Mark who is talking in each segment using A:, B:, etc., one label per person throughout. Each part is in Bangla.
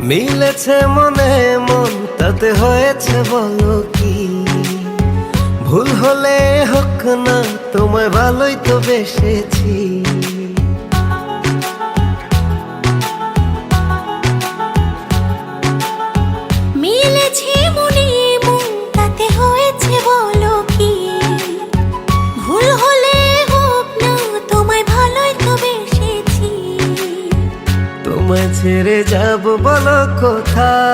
A: মিলেছে মনে মন তাতে হয়েছে বলো কি? ভুল হলে হোক না, তোমায় ভালোই তো বেসেছি।
B: মিলেছে মনে মন তাতে হয়েছে বলো কি? ভুল হলে হোক না, তোমায় ভালোই তো বেসেছি।
A: তোমায় ছেড়ে যাব বলো কোথায়?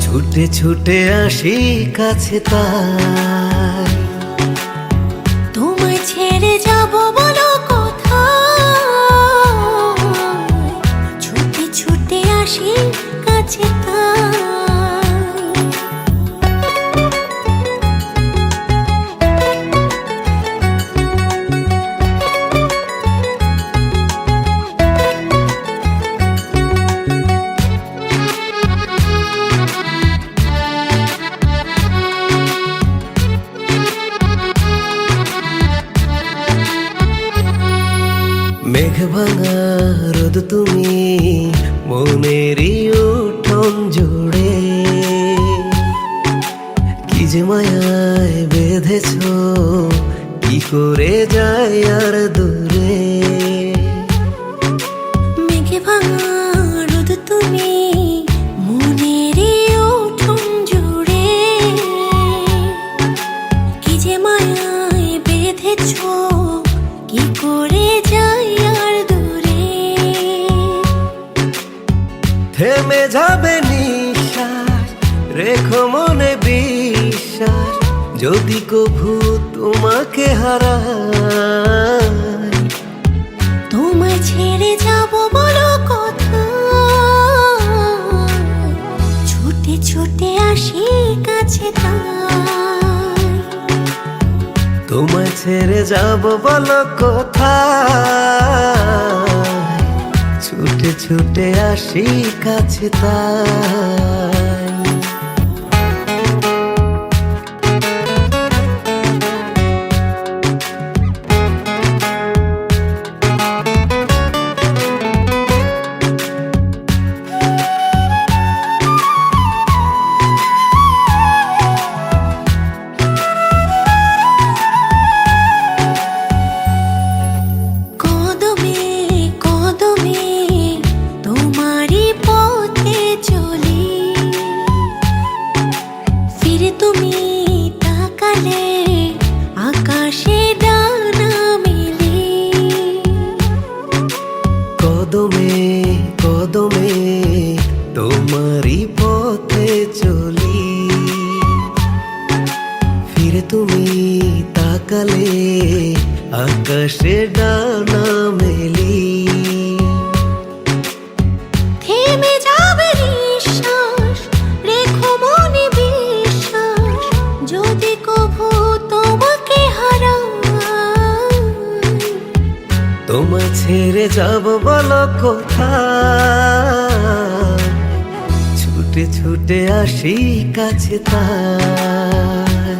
A: ছুটে ছুটে আসি কাছে তাই।
B: তোমায় ছেড়ে যাব বলো কোথায়? ছুটে ছুটে আসি কাছে তাই।
A: মেঘ ভাঙা রোদ তুমি মনেরই উঠোন জুড়ে, কি যে মায়ায় বেঁধেছ, কি করে যায় আর দূরে।
B: মেঘে ভাঙা রোদ তুমি মনেরই উঠোন জুড়ে, কি যে মায়ায় বেঁধেছ, কি করে যাই আর দূরে।
A: থেমে যাবে নিঃশ্বাস, রেখো মনে বিশ্বাস, যদি কভু তোমাকে হারাই।
B: তোমায় ছেড়ে যাব বলো কোথায়? ছুটে ছুটে আসি কাছে তাই।
A: তোমায় ছেড়ে যাব বলো কোথায়? ছুটে ছুটে আসি কাছে তাই।
B: কদমে কদমে তোমারই পথে চলি, ফিরে তুমি তাকালে আকাশে ডানা মেলে।
A: কদমে কদমে তোমারই পথে চলি, ফিরে তুমি তাকালে আকাশে ডানা মেলি।
B: থেমে যাবে নিঃশ্বাস, রেখো মনে বিশ্বাস, যদি কভু তোমাকে হারাই।
A: তোমায় ছেড়ে যাব বলো কোথায়? ছুটে ছুটে আসি কাছে তাই।